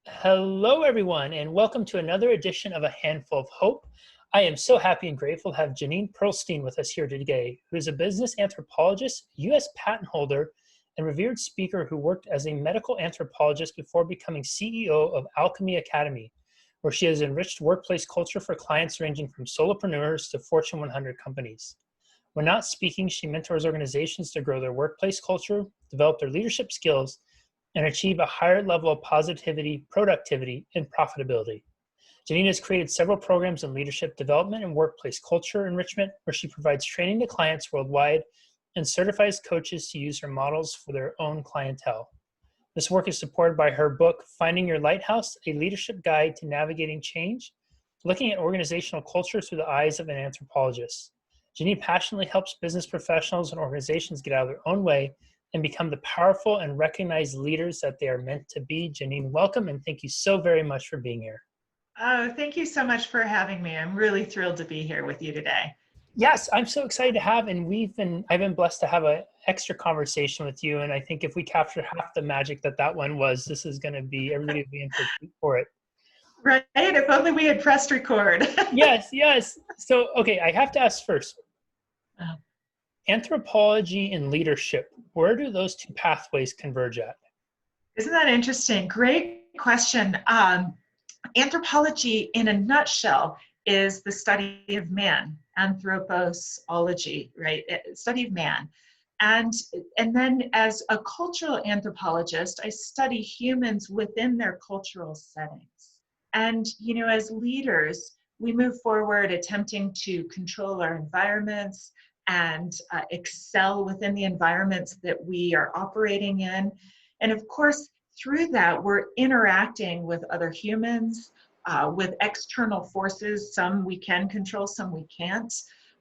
Hello, everyone, and welcome to another edition of A Handful of Hope. I am so happy and grateful to have Jenean Perelstein with us here today, who is a business anthropologist, U.S. patent holder, and revered speaker who worked as a medical anthropologist before becoming CEO of Alchemie Academy, where she has enriched workplace culture for clients ranging from solopreneurs to Fortune 100 companies. When not speaking, she mentors organizations to grow their workplace culture, develop their leadership skills, and achieve a higher level of positivity, productivity, and profitability. Jenean has created several programs in leadership development and workplace culture enrichment, where she provides training to clients worldwide and certifies coaches to use her models for their own clientele. This work is supported by her book, Finding Your Lighthouse, a leadership guide to navigating change, looking at organizational culture through the eyes of an anthropologist. Jenean passionately helps business professionals and organizations get out of their own way and become the powerful and recognized leaders that they are meant to be. Jenean, welcome, and thank you so very much for being here. Oh, thank you so much for having me. I'm really thrilled to be here with you today. Yes, I'm so excited to have, and I've been blessed to have an extra conversation with you. And I think if we capture half the magic that one was, this is going to be, everybody will be in for it. Right? If only we had pressed record. Yes. So, okay, I have to ask first, Uh, anthropology and leadership, where do those two pathways converge at? Isn't that interesting? Great question. Anthropology, in a nutshell, is the study of man, anthroposology, right? Study of man. And then as a cultural anthropologist, I study humans within their cultural settings. And, as leaders, we move forward attempting to control our environments and excel within the environments that we are operating in. And of course, through that, we're interacting with other humans, with external forces. Some we can control, some we can't,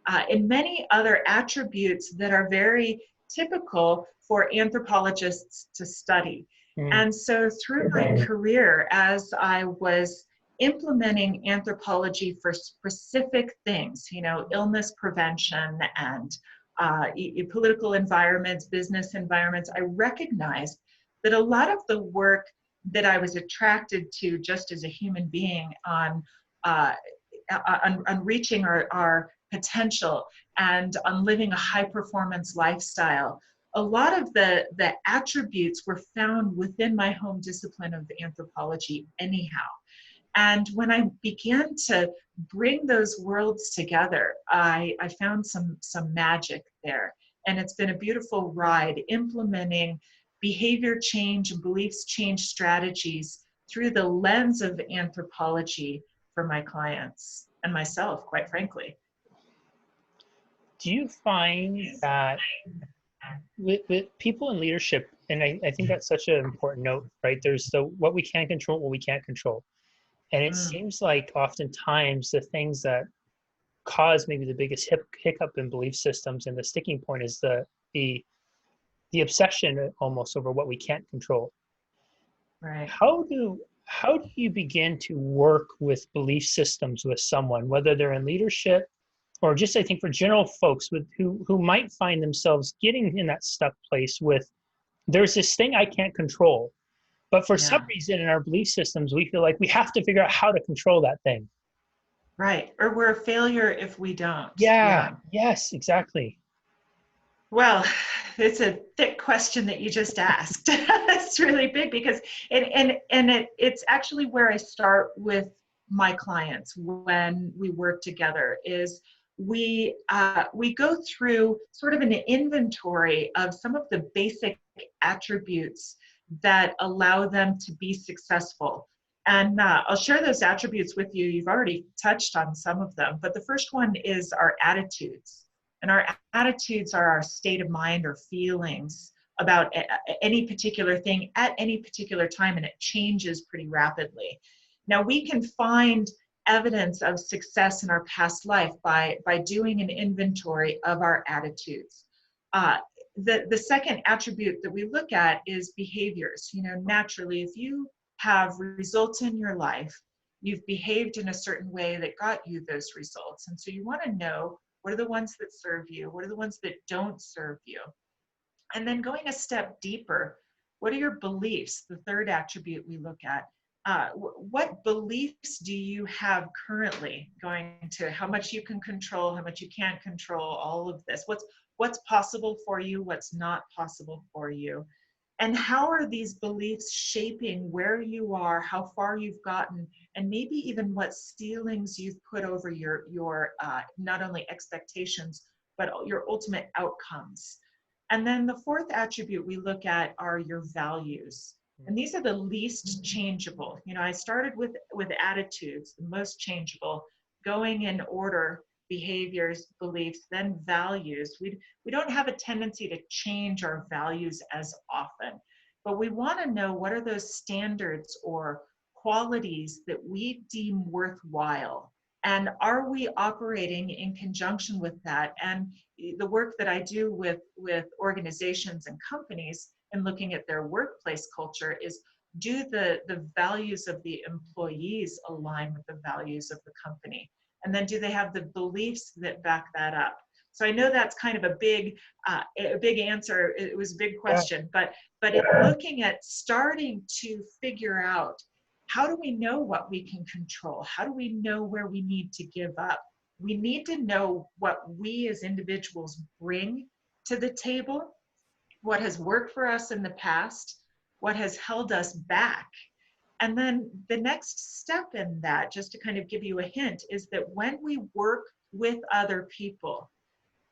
and many other attributes that are very typical for anthropologists to study. And so through my career, as I was implementing anthropology for specific things, illness prevention and political environments, business environments, I recognized that a lot of the work that I was attracted to just as a human being on reaching our potential and on living a high performance lifestyle, a lot of the attributes were found within my home discipline of anthropology anyhow. And when I began to bring those worlds together, I found some magic there. And it's been a beautiful ride implementing behavior change and beliefs change strategies through the lens of anthropology for my clients and myself, quite frankly. Do you find that with people in leadership, and I think that's such an important note, right? There's what we can control, what we can't control. And it seems like oftentimes the things that cause maybe the biggest hiccup in belief systems and the sticking point is the obsession almost over what we can't control. Right. How do you begin to work with belief systems with someone, whether they're in leadership or just, I think, for general folks who might find themselves getting in that stuck place with, there's this thing I can't control, but for some reason in our belief systems, we feel like we have to figure out how to control that thing. Right. Or we're a failure if we don't. Yeah. Yes, exactly. Well, it's a thick question that you just asked. It's really big because it's actually where I start with my clients when we work together is we go through sort of an inventory of some of the basic attributes that allow them to be successful. And I'll share those attributes with you. You've already touched on some of them, but the first one is our attitudes. And our attitudes are our state of mind or feelings about any particular thing at any particular time, and it changes pretty rapidly. Now, we can find evidence of success in our past life by doing an inventory of our attitudes. The second attribute that we look at is behaviors. Naturally, if you have results in your life, you've behaved in a certain way that got you those results. And so you want to know, what are the ones that serve you? What are the ones that don't serve you? And then going a step deeper, what are your beliefs? The third attribute we look at. what beliefs do you have currently, going to how much you can control, how much you can't control, all of this. What's possible for you, what's not possible for you, and how are these beliefs shaping where you are, how far you've gotten, and maybe even what ceilings you've put over your not only expectations, but your ultimate outcomes. And then the fourth attribute we look at are your values. And these are the least changeable. You know, I started with attitudes, the most changeable, going in order: behaviors, beliefs, then values. We don't have a tendency to change our values as often, but we want to know, what are those standards or qualities that we deem worthwhile? And are we operating in conjunction with that? And the work that I do with organizations and companies and looking at their workplace culture is, do the values of the employees align with the values of the company? And then do they have the beliefs that back that up? So I know that's kind of a big answer. It was a big question, but in looking at starting to figure out, how do we know what we can control? How do we know where we need to give up? We need to know what we as individuals bring to the table, what has worked for us in the past, what has held us back. And then the next step in that, just to kind of give you a hint, is that when we work with other people,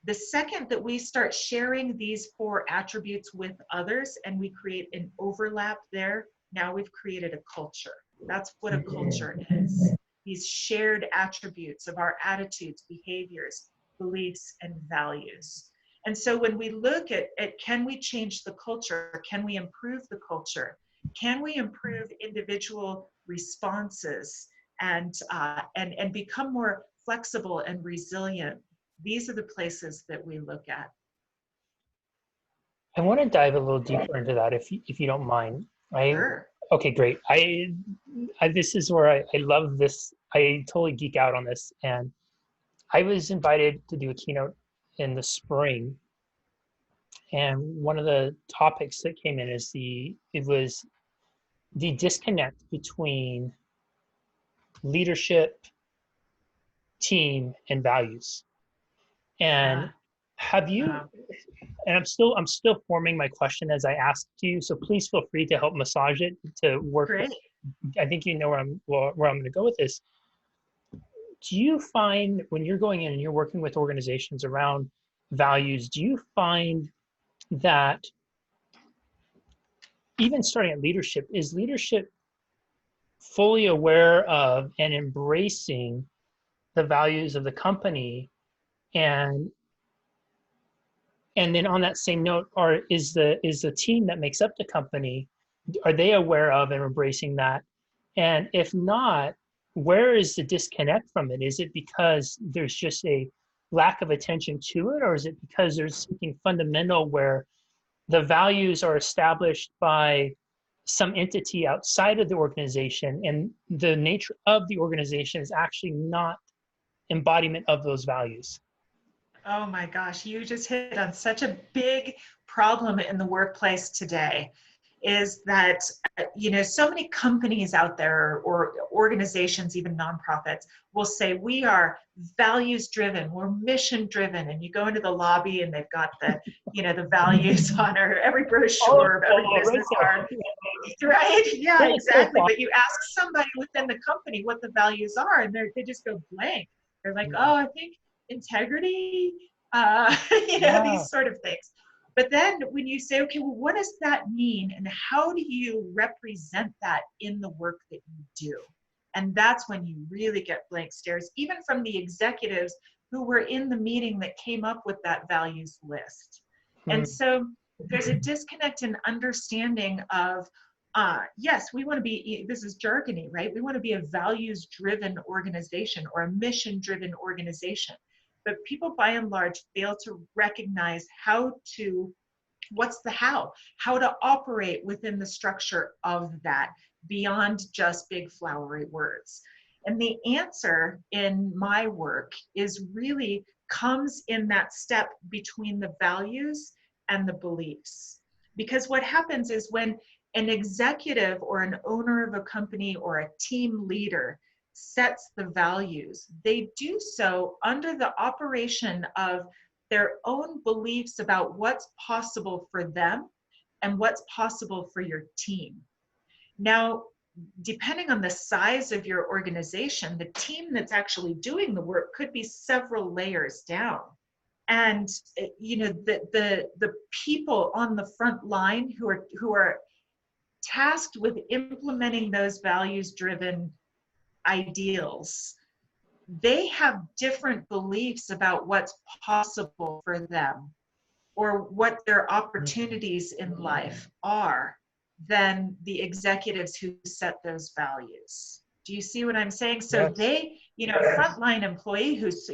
the second that we start sharing these four attributes with others and we create an overlap there, now we've created a culture. That's what a culture is. These shared attributes of our attitudes, behaviors, beliefs, and values. And so when we look at can we change the culture? Can we improve the culture? Can we improve individual responses and become more flexible and resilient? These are the places that we look at. I want to dive a little deeper into that, if you don't mind. Sure. Okay, great. This is where I love this. I totally geek out on this. And I was invited to do a keynote in the spring. And one of the topics that came in was the disconnect between leadership, team, and values. And have you, and I'm still forming my question as I ask you, so please feel free to help massage it to work. Great. I think you know where I'm going to go with this. Do you find, when you're going in and you're working with organizations around values, do you find that even starting at leadership, is leadership fully aware of and embracing the values of the company? And then on that same note, is the team that makes up the company, are they aware of and embracing that? And if not, where is the disconnect from it? Is it because there's just a lack of attention to it, or is it because there's something fundamental where the values are established by some entity outside of the organization and the nature of the organization is actually not embodiment of those values? Oh my gosh, you just hit on such a big problem in the workplace today, is that, so many companies out there or organizations, even nonprofits, will say we are values driven, we're mission driven. And you go into the lobby and they've got the values on every brochure, every business card. Right? Yeah, exactly. But you ask somebody within the company what the values are, and they just go blank. They're like, oh, I think integrity, these sort of things. But then when you say, okay, well, what does that mean? And how do you represent that in the work that you do? And that's when you really get blank stares, even from the executives who were in the meeting that came up with that values list. And so there's a disconnect in understanding of, yes, we want to be, this is jargony, right? We want to be a values-driven organization or a mission-driven organization. But people by and large fail to recognize what's the how to operate within the structure of that beyond just big flowery words. And the answer in my work comes in that step between the values and the beliefs. Because what happens is when an executive or an owner of a company or a team leader sets the values, they do so under the operation of their own beliefs about what's possible for them and what's possible for your team. Now, depending on the size of your organization, the team that's actually doing the work could be several layers down. And the people on the front line who are tasked with implementing those values-driven ideals, they have different beliefs about what's possible for them or what their opportunities in life are than the executives who set those values. Do you see what I'm saying? So Yes. they, a frontline employee who's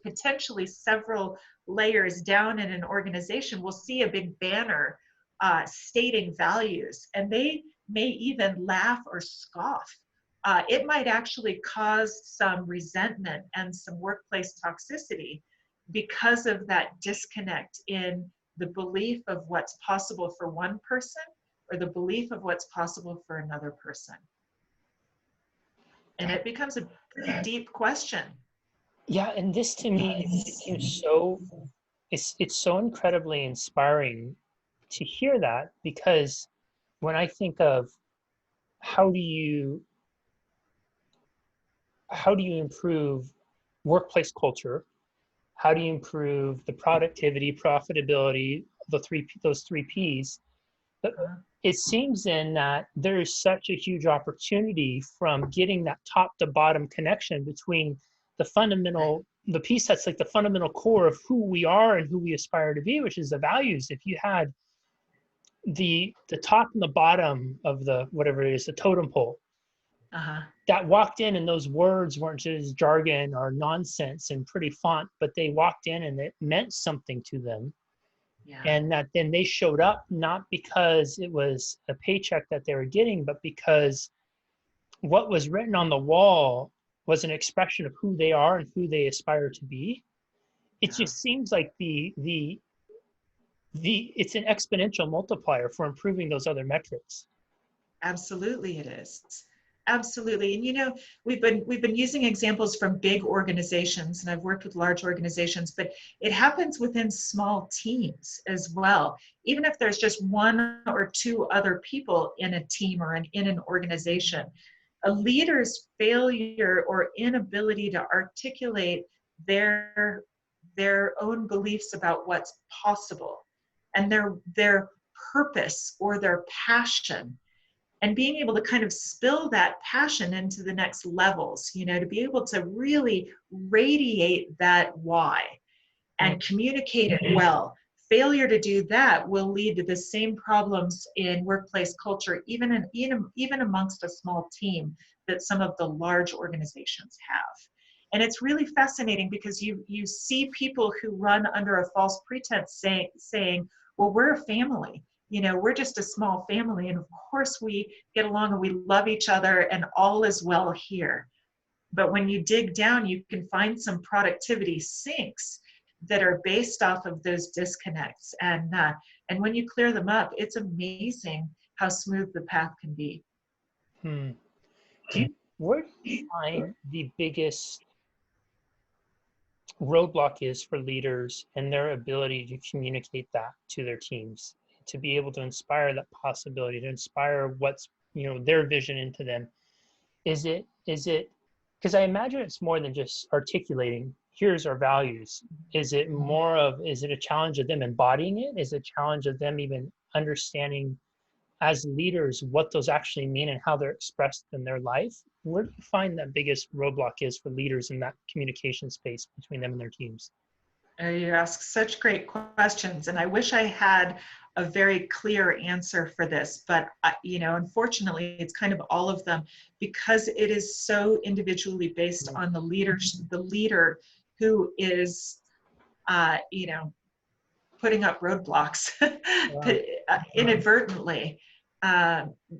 potentially several layers down in an organization will see a big banner stating values, and they may even laugh or scoff. It might actually cause some resentment and some workplace toxicity because of that disconnect in the belief of what's possible for one person or the belief of what's possible for another person. And it becomes a pretty deep question. Yeah, and this to me seems so, it's so incredibly inspiring to hear that, because when I think of how do you improve workplace culture, how do you improve the productivity, profitability, those three P's, it seems then that there is such a huge opportunity from getting that top to bottom connection between the piece that's like the fundamental core of who we are and who we aspire to be, which is the values. If you had the top and the bottom of the, whatever it is, the totem pole, that walked in, and those words weren't just jargon or nonsense and pretty font, but they walked in and it meant something to them. Yeah. And that then they showed up not because it was a paycheck that they were getting, but because what was written on the wall was an expression of who they are and who they aspire to be. It just seems like it's an exponential multiplier for improving those other metrics. Absolutely it is. Absolutely. And we've been using examples from big organizations, and I've worked with large organizations, but it happens within small teams as well. Even if there's just one or two other people in a team or in an organization, a leader's failure or inability to articulate their own beliefs about what's possible and their purpose or their passion, and being able to kind of spill that passion into the next levels, to be able to really radiate that why and communicate it well. Failure to do that will lead to the same problems in workplace culture, even amongst a small team, that some of the large organizations have. And it's really fascinating because you see people who run under a false pretense saying, well, we're a family. We're just a small family, and of course we get along and we love each other and all is well here. But when you dig down, you can find some productivity sinks that are based off of those disconnects. And when you clear them up, it's amazing how smooth the path can be. Where do you find the biggest roadblock is for leaders and their ability to communicate that to their teams, to be able to inspire that possibility, to inspire what's, their vision into them? Is it, because I imagine it's more than just articulating, here's our values. Is it a challenge of them embodying it? Is it a challenge of them even understanding as leaders what those actually mean and how they're expressed in their life? Where do you find that biggest roadblock is for leaders in that communication space between them and their teams? You ask such great questions, and I wish I had a very clear answer for this, but unfortunately it's kind of all of them, because it is so individually based on the leader who is putting up roadblocks inadvertently.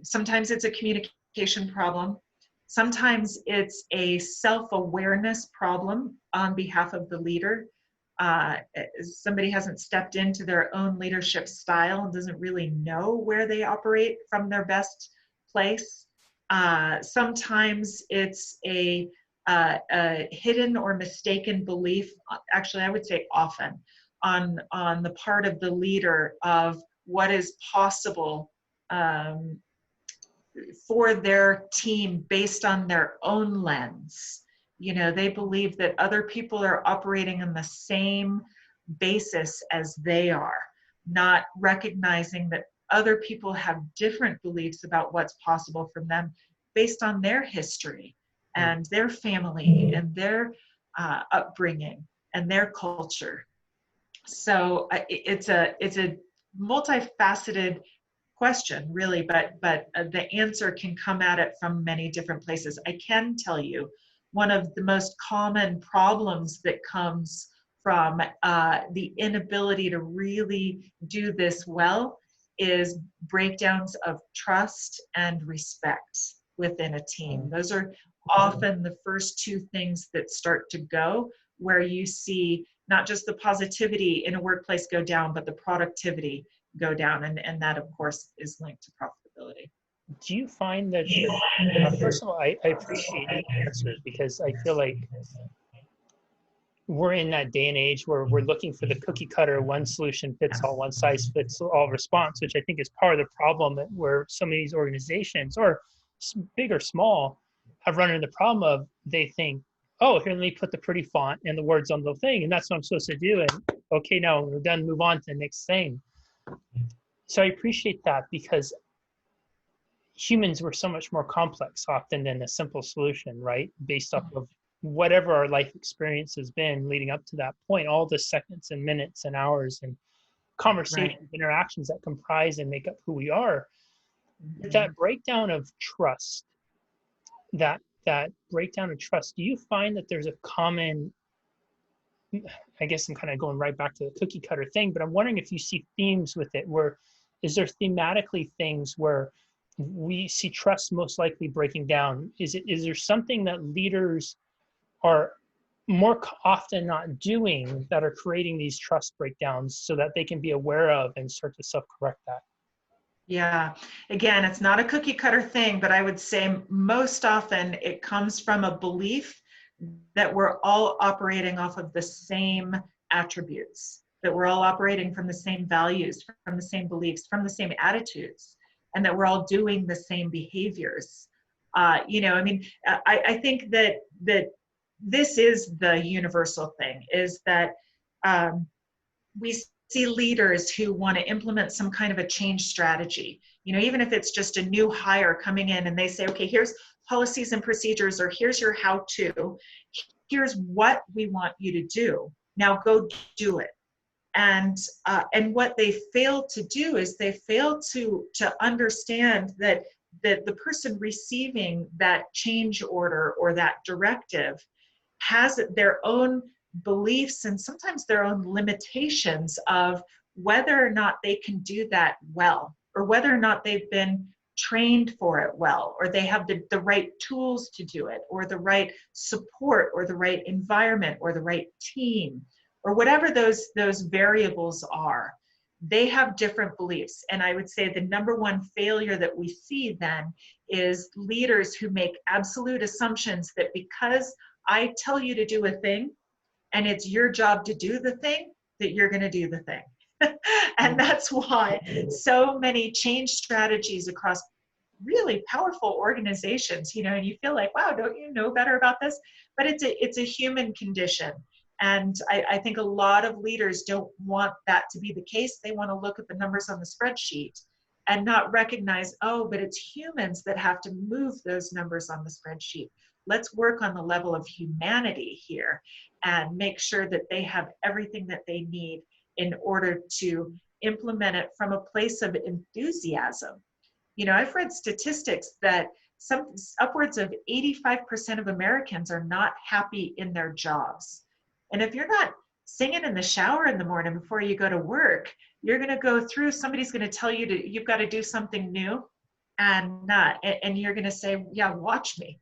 Sometimes it's a communication problem. Sometimes it's a self-awareness problem on behalf of the leader. somebody hasn't stepped into their own leadership style and doesn't really know where they operate from their best place. Sometimes it's a hidden or mistaken belief, actually I would say often, on the part of the leader of what is possible for their team based on their own lens. You know, they believe that other people are operating on the same basis as they are, not recognizing that other people have different beliefs about what's possible for them based on their history and their family and their upbringing and their culture. So it's a multifaceted question, really, but the answer can come at it from many different places. I can tell you one of the most common problems that comes from the inability to really do this well is breakdowns of trust and respect within a team. Those are often the first two things that start to go, where you see not just the positivity in a workplace go down, but the productivity go down. And that, of course, is linked to profitability. Do you find that, first of all, I appreciate the answers, because I feel like we're in that day and age where we're looking for the cookie cutter, one solution fits all, one size fits all response, which I think is part of the problem where so many of these organizations, or big or small, have run into the problem of they think, oh, here, let me put the pretty font and the words on the thing, and that's what I'm supposed to do. And okay, now we're done, move on to the next thing. So I appreciate that, because humans were so much more complex often than a simple solution, right? Based off of whatever our life experience has been leading up to that point, all the seconds and minutes and hours and conversations, right, interactions that comprise and make up who we are. Mm-hmm. That breakdown of trust, that breakdown of trust, do you find that there's a common, I guess I'm kind of going right back to the cookie cutter thing, but I'm wondering if you see themes with it, where is there thematically things where we see trust most likely breaking down? Is there something that leaders are more often not doing that are creating these trust breakdowns so that they can be aware of and start to self-correct that? Yeah, again, it's not a cookie cutter thing, but I would say most often it comes from a belief that we're all operating off of the same attributes, that we're all operating from the same values, from the same beliefs, from the same attitudes, and that we're all doing the same behaviors. I think that this is the universal thing, is that we see leaders who want to implement some kind of a change strategy. You know, even if it's just a new hire coming in and they say, okay, here's policies and procedures, or here's your how-to, here's what we want you to do. Now go do it. And what they fail to do is they fail to understand that the person receiving that change order or that directive has their own beliefs and sometimes their own limitations of whether or not they can do that well, or whether or not they've been trained for it well, or they have the right tools to do it, or the right support, or the right environment, or the right team, or whatever those variables are. They have different beliefs. And I would say the number one failure that we see then is leaders who make absolute assumptions that because I tell you to do a thing and it's your job to do the thing, that you're going to do the thing. And that's why so many change strategies across really powerful organizations, you know, and you feel like, wow, don't you know better about this? But it's a human condition. And I think a lot of leaders don't want that to be the case. They want to look at the numbers on the spreadsheet and not recognize, oh, but it's humans that have to move those numbers on the spreadsheet. Let's work on the level of humanity here and make sure that they have everything that they need in order to implement it from a place of enthusiasm. You know, I've read statistics that upwards of 85% of Americans are not happy in their jobs. And if you're not singing in the shower in the morning before you go to work, you're going to go through, somebody's going to tell you you've got to do something new, and you're going to say, yeah, watch me.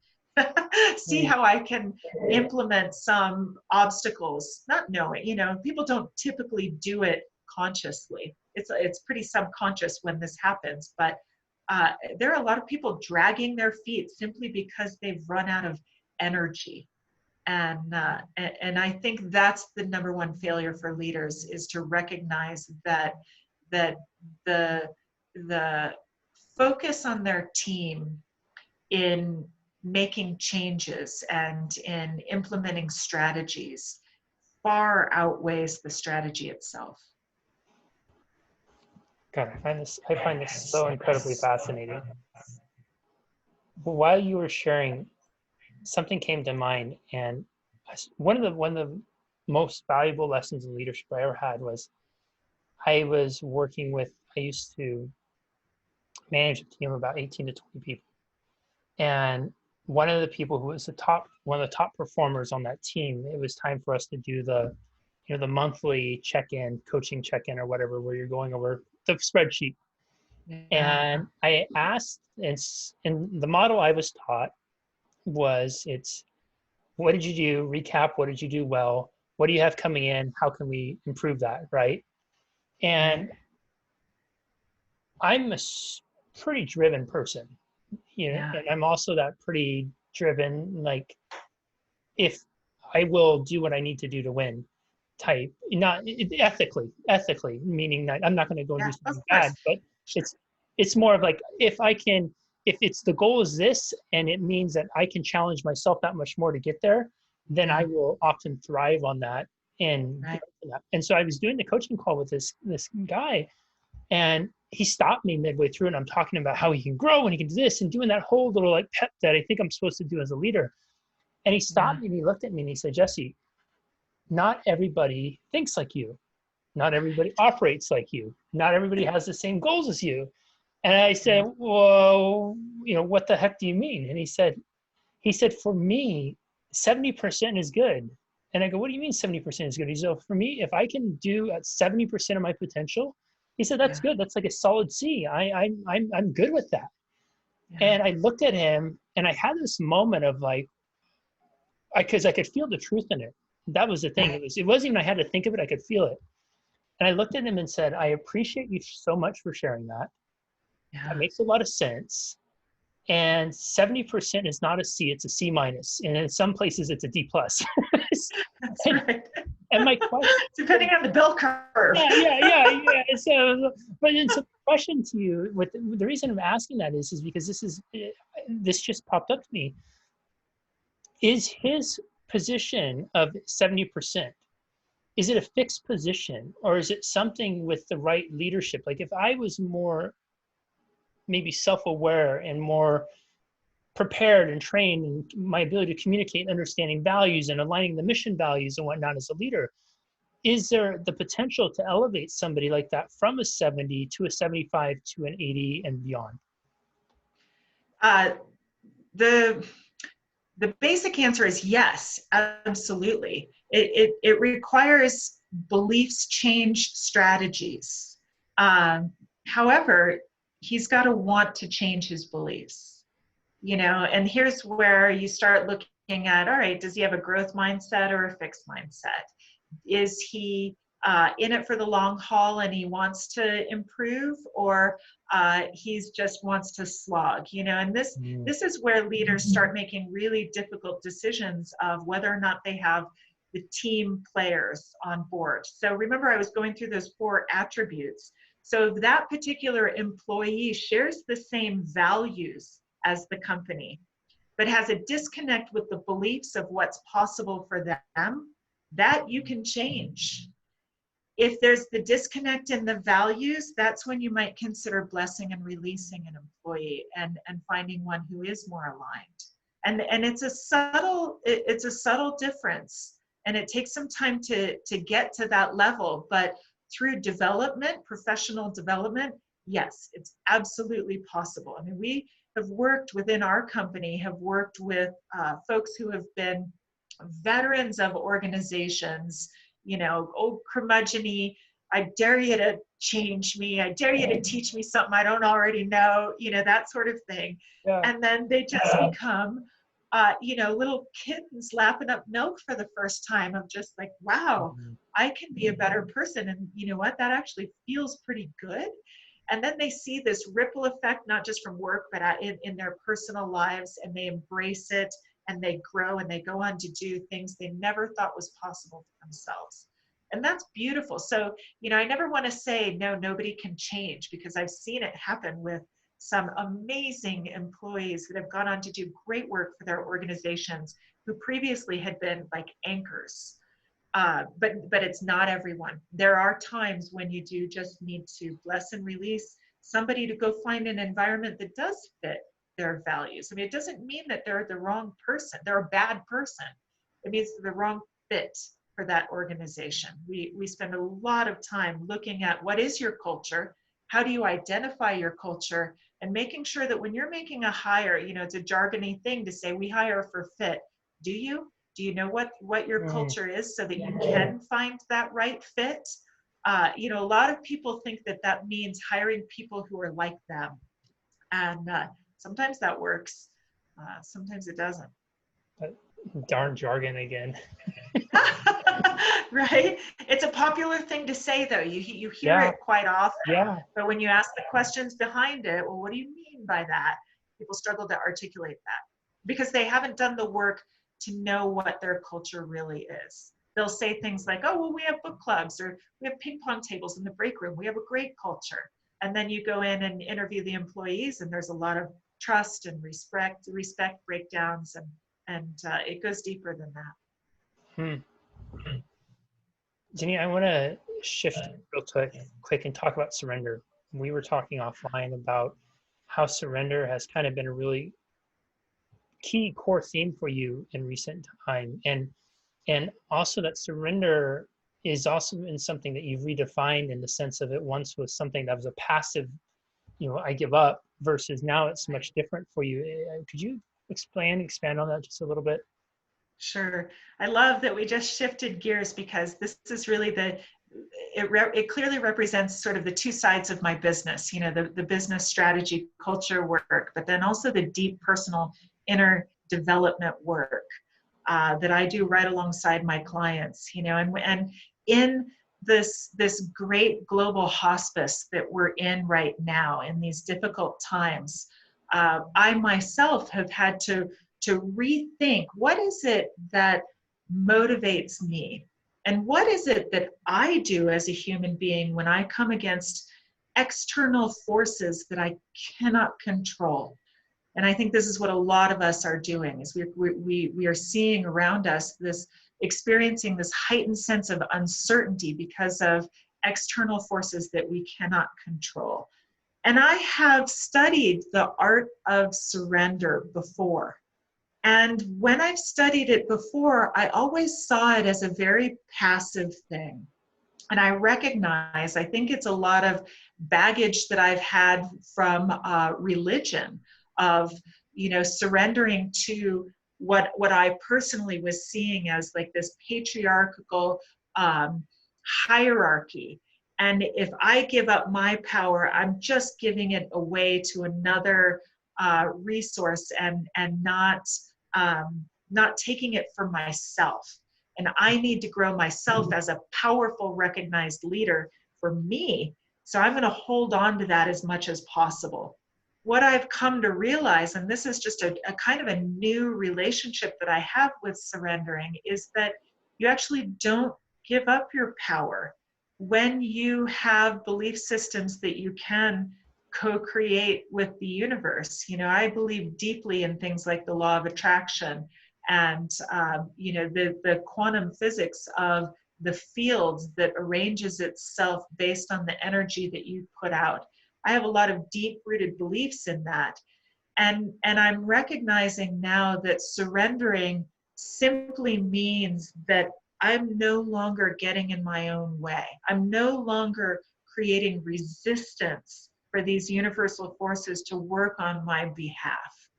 see how I can implement some obstacles, not knowing, people don't typically do it consciously. It's pretty subconscious when this happens, but there are a lot of people dragging their feet simply because they've run out of energy. And I think that's the number one failure for leaders, is to recognize that the focus on their team in making changes and in implementing strategies far outweighs the strategy itself. God, I find this so incredibly fascinating. While you were sharing, something came to mind, and one of the most valuable lessons in leadership I ever had was I used to manage a team of about 18 to 20 people. And one of the people who was one of the top performers on that team, it was time for us to do the monthly check-in, coaching check-in or whatever, where you're going over the spreadsheet. Yeah. And I asked, and the model I was taught was, what did you do? Recap, what did you do well? What do you have coming in? How can we improve that, right? And I'm a pretty driven person, Yeah. and I'm also that pretty driven, like, if I will do what I need to do to win type, not ethically, meaning that I'm not going to go and do something bad, but it's more of like, if it's the goal is this, and it means that I can challenge myself that much more to get there, then I will often thrive on that. And so I was doing the coaching call with this guy, and he stopped me midway through, and I'm talking about how he can grow and he can do this and doing that whole little like pep that I think I'm supposed to do as a leader. And he stopped me and he looked at me and he said, Jesse, not everybody thinks like you. Not everybody operates like you. Not everybody has the same goals as you. And I said, well, what the heck do you mean? And he said, for me, 70% is good. And I go, what do you mean 70% is good? He said, for me, if I can do at 70% of my potential, he said, that's good. That's like a solid C. I'm good with that. And I looked at him and I had this moment of like, because I could feel the truth in it. That was the thing. It wasn't even I had to think of it. I could feel it. And I looked at him and said, I appreciate you so much for sharing that. That makes a lot of sense. And 70% is not a C, it's a C minus. And in some places it's a D plus. That's right. And my question, depending on the bell curve. Yeah. So, but it's a question to you. With the reason I'm asking that is because this just popped up to me. Is his position of 70%, is it a fixed position, or is it something with the right leadership? Like if I was more maybe self-aware and more prepared and trained, and my ability to communicate and understanding values and aligning the mission values and whatnot as a leader, is there the potential to elevate somebody like that from a 70 to a 75 to an 80 and beyond? The basic answer is yes, absolutely. It requires beliefs change strategies. However, he's got to want to change his beliefs, and here's where you start looking at, all right, does he have a growth mindset or a fixed mindset? Is he in it for the long haul and he wants to improve, or he's just wants to slog, and this is where leaders start making really difficult decisions of whether or not they have the team players on board. So remember, I was going through those 4 attributes. So that particular employee shares the same values as the company, but has a disconnect with the beliefs of what's possible for them, that you can change. If there's the disconnect in the values, that's when you might consider blessing and releasing an employee and finding one who is more aligned. And it's a subtle difference, and it takes some time to get to that level. But through development, professional development, yes, it's absolutely possible. I mean, we have worked within our company, have worked with folks who have been veterans of organizations, old curmudgeon-y, I dare you to change me, I dare you to teach me something I don't already know, that sort of thing. And then they just become little kittens lapping up milk for the first time of just like, wow, I can be a better person. And you know what? That actually feels pretty good. And then they see this ripple effect, not just from work, but in their personal lives, and they embrace it and they grow and they go on to do things they never thought was possible for themselves. And that's beautiful. So, I never want to say, no, nobody can change, because I've seen it happen with some amazing employees that have gone on to do great work for their organizations who previously had been like anchors. But it's not everyone. There are times when you do just need to bless and release somebody to go find an environment that does fit their values. I mean, it doesn't mean that they're the wrong person. They're a bad person. It means they're the wrong fit for that organization. We spend a lot of time looking at what is your culture, how do you identify your culture, and making sure that when you're making a hire, it's a jargony thing to say we hire for fit. Do you? Do you know what your culture is so that you can find that right fit? A lot of people think that means hiring people who are like them. And sometimes that works. Sometimes it doesn't. Darn jargon again. Right? It's a popular thing to say, though. You hear it quite often. Yeah. But when you ask the questions behind it, well, what do you mean by that? People struggle to articulate that because they haven't done the work to know what their culture really is. They'll say things like, oh, well, we have book clubs, or we have ping pong tables in the break room. We have a great culture. And then you go in and interview the employees, and there's a lot of trust and respect breakdowns, and it goes deeper than that. Jenean, I want to shift real quick and talk about surrender. We were talking offline about how surrender has kind of been a really key core theme for you in recent time, and also that surrender is also in something that you've redefined in the sense of it once was something that was a passive, I give up, versus now it's much different for you. Could you expand on that just a little bit? Sure. I love that we just shifted gears, because this is really it clearly represents sort of the two sides of my business, the business strategy, culture work, but then also the deep personal inner development work that I do right alongside my clients, and in this great global hospice that we're in right now in these difficult times, I myself have had to rethink what is it that motivates me, and what is it that I do as a human being when I come against external forces that I cannot control. And I think this is what a lot of us are doing, is we are seeing around us experiencing this heightened sense of uncertainty because of external forces that we cannot control. And I have studied the art of surrender before. And when I've studied it before, I always saw it as a very passive thing. And I think it's a lot of baggage that I've had from religion, of surrendering to what I personally was seeing as like this patriarchal hierarchy. And if I give up my power, I'm just giving it away to another resource, and not taking it for myself. And I need to grow myself as a powerful, recognized leader for me. So I'm going to hold on to that as much as possible. What I've come to realize, and this is just a kind of a new relationship that I have with surrendering, is that you actually don't give up your power when you have belief systems that you can co-create with the universe. I believe deeply in things like the law of attraction, and the quantum physics of the fields that arranges itself based on the energy that you put out. I have a lot of deep-rooted beliefs in that. And I'm recognizing now that surrendering simply means that I'm no longer getting in my own way. I'm no longer creating resistance for these universal forces to work on my behalf.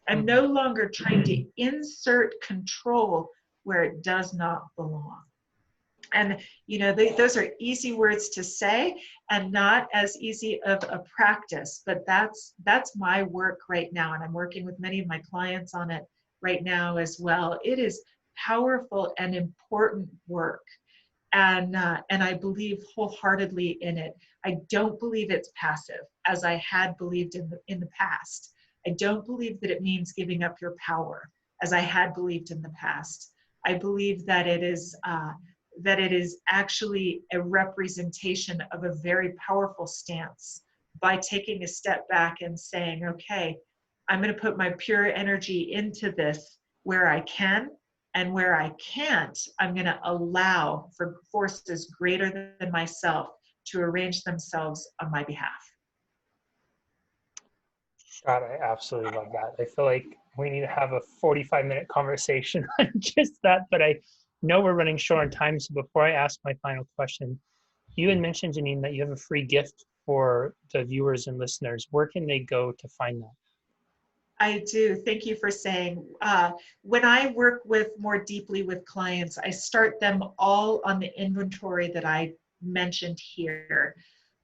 I'm no longer trying to insert control where it does not belong. And, those are easy words to say and not as easy of a practice, but that's my work right now. And I'm working with many of my clients on it right now as well. It is powerful and important work. And I believe wholeheartedly in it. I don't believe it's passive, as I had believed in the past. I don't believe that it means giving up your power, as I had believed in the past. I believe that it is actually a representation of a very powerful stance by taking a step back and saying, okay, I'm going to put my pure energy into this where I can, and where I can't, I'm going to allow for forces greater than myself to arrange themselves on my behalf. God, I absolutely love that. I feel like we need to have a 45-minute conversation on just that, but I know we're running short on time. So before I ask my final question, you had mentioned, Jenean, that you have a free gift for the viewers and listeners. Where can they go to find that? I do. Thank you for saying. When I work more deeply with clients, I start them all on the inventory that I mentioned here.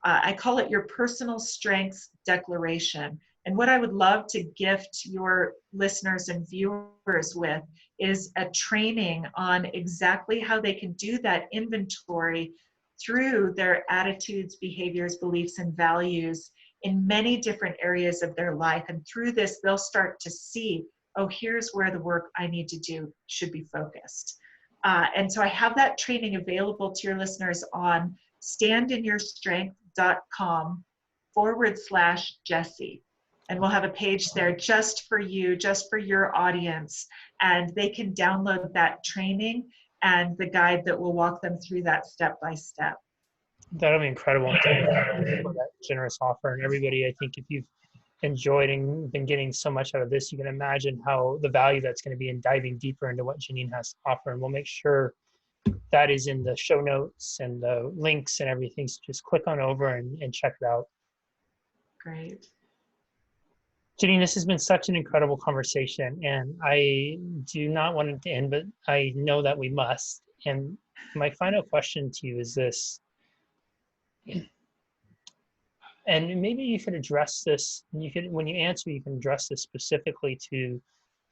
I call it your personal strengths declaration. And what I would love to gift your listeners and viewers with is a training on exactly how they can do that inventory through their attitudes, behaviors, beliefs, and values in many different areas of their life. And through this, they'll start to see, oh, here's where the work I need to do should be focused. And so I have that training available to your listeners on standinyourstrength.com/Jessie. And we'll have a page there just for you, just for your audience. And they can download that training and the guide that will walk them through that step by step. That'll be incredible. Thank you for that generous offer. And everybody, I think if you've enjoyed and been getting so much out of this, you can imagine how the value that's going to be in diving deeper into what Jenean has to offer. And we'll make sure that is in the show notes and the links and everything. So just click on over and check it out. Great. Jenean, this has been such an incredible conversation, and I do not want it to end, but I know that we must. And my final question to you is this. And maybe you could address this, when you answer, you can address this specifically to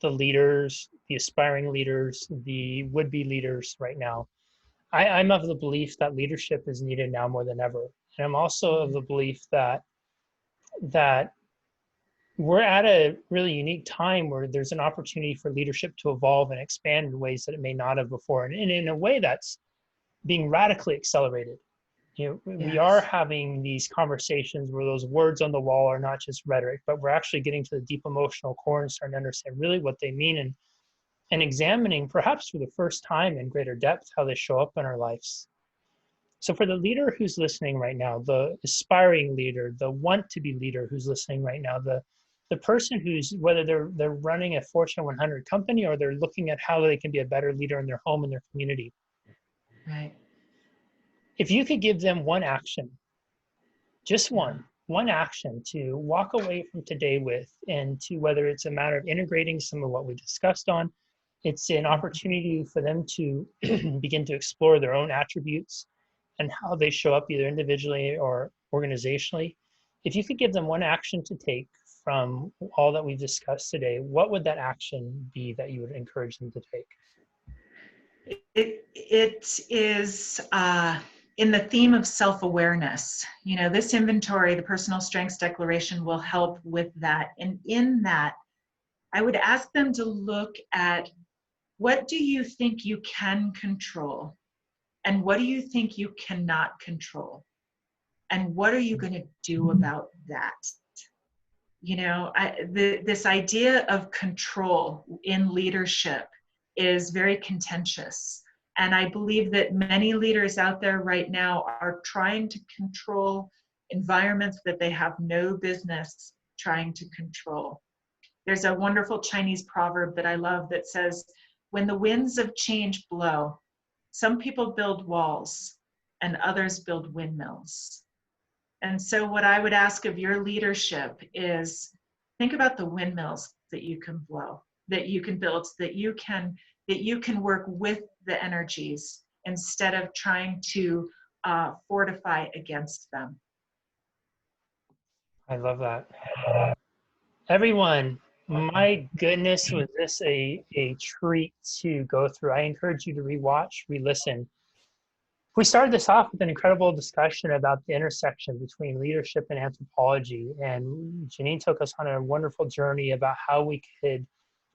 the leaders, the aspiring leaders, the would-be leaders right now. I'm of the belief that leadership is needed now more than ever. And I'm also of the belief that we're at a really unique time where there's an opportunity for leadership to evolve and expand in ways that it may not have before, and in a way that's being radically accelerated. We are having these conversations where those words on the wall are not just rhetoric, but we're actually getting to the deep emotional core and starting to understand really what they mean, and examining, perhaps for the first time in greater depth, how they show up in our lives. So for the leader who's listening right now, the aspiring leader, the want-to-be leader who's listening right now, the person who's, whether they're running a Fortune 100 company or they're looking at how they can be a better leader in their home and their community. Right. If you could give them one action, just one action to walk away from today with, and to whether it's a matter of integrating some of what we discussed on, it's an opportunity for them to begin to explore their own attributes and how they show up either individually or organizationally. If you could give them one action to take from all that we've discussed today, what would that action be that you would encourage them to take? It is in the theme of self-awareness. This inventory, the personal strengths declaration, will help with that. And in that, I would ask them to look at, what do you think you can control? And what do you think you cannot control? And what are you going to do about that? This idea of control in leadership is very contentious. And I believe that many leaders out there right now are trying to control environments that they have no business trying to control. There's a wonderful Chinese proverb that I love that says, when the winds of change blow, some people build walls and others build windmills. And so what I would ask of your leadership is, think about the windmills that you can blow, that you can build, that you can work with the energies instead of trying to fortify against them. I love that. Everyone, My goodness, was this a treat to go through. I encourage you to rewatch, re-listen. We started this off with an incredible discussion about the intersection between leadership and anthropology. And Jenean took us on a wonderful journey about how we could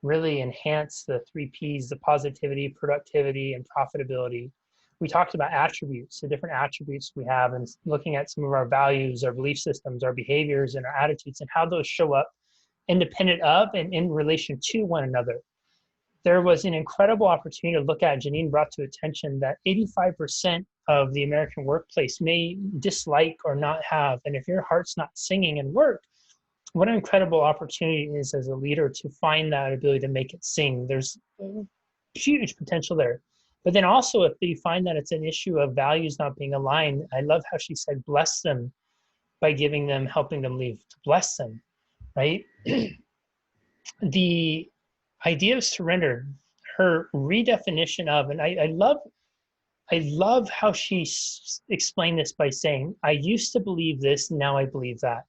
really enhance the three P's, the positivity, productivity, and profitability. We talked about attributes, the different attributes we have, and looking at some of our values, our belief systems, our behaviors, and our attitudes, and how those show up independent of and in relation to one another. There was an incredible opportunity to look at. Jenean brought to attention that 85% of the American workplace may dislike or not have. And if your heart's not singing in work, what an incredible opportunity it is as a leader to find that ability to make it sing. There's huge potential there. But then also, if you find that it's an issue of values not being aligned, I love how she said, bless them by giving them, helping them leave, to bless them, right? The idea of surrender, her redefinition of, and I love how she explained this by saying, I used to believe this, now I believe that.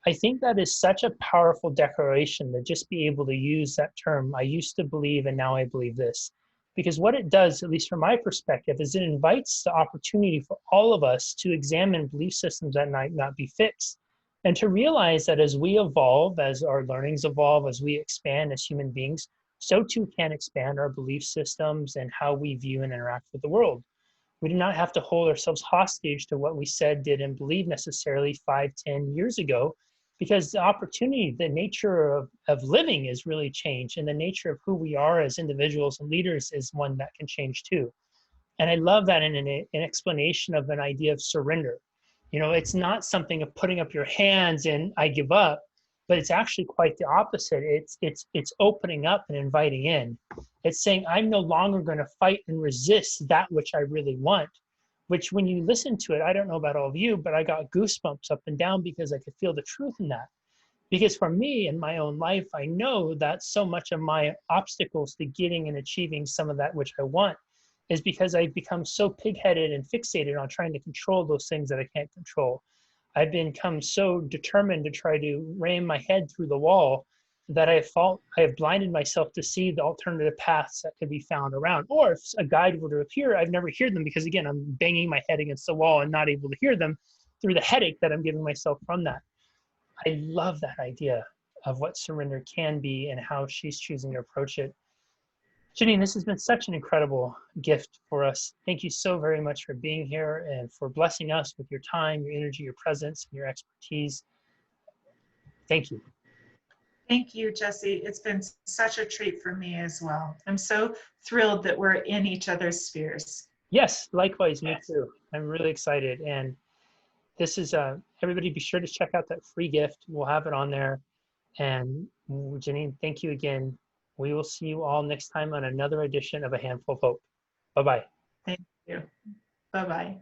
I think that is such a powerful declaration to just be able to use that term, I used to believe and now I believe this. Because what it does, at least from my perspective, is it invites the opportunity for all of us to examine belief systems that might not be fixed. And to realize that as we evolve, as our learnings evolve, as we expand as human beings, so too can expand our belief systems and how we view and interact with the world. We do not have to hold ourselves hostage to what we said, did, and believed necessarily 5, 10 years ago, because the opportunity, the nature of living is really changed, and the nature of who we are as individuals and leaders is one that can change too. And I love that in an explanation of an idea of surrender. You know, it's not something of putting up your hands and I give up, but it's actually quite the opposite. It's opening up and inviting in. It's saying, I'm no longer going to fight and resist that which I really want, which when you listen to it, I don't know about all of you, but I got goosebumps up and down because I could feel the truth in that. Because for me in my own life, I know that so much of my obstacles to getting and achieving some of that which I want is because I've become so pig-headed and fixated on trying to control those things that I can't control. I've become so determined to try to ram my head through the wall that I have blinded myself to see the alternative paths that could be found around. Or if a guide were to appear, I've never heard them because again, I'm banging my head against the wall and not able to hear them through the headache that I'm giving myself from that. I love that idea of what surrender can be and how she's choosing to approach it. Jenean, this has been such an incredible gift for us. Thank you so very much for being here and for blessing us with your time, your energy, your presence, and your expertise. Thank you. Thank you, Jesse. It's been such a treat for me as well. I'm so thrilled that we're in each other's spheres. Yes, likewise, me too. I'm really excited. And this is, everybody be sure to check out that free gift. We'll have it on there. And Jenean, thank you again. We will see you all next time on another edition of A Handful of Hope. Bye-bye. Thank you. Bye-bye.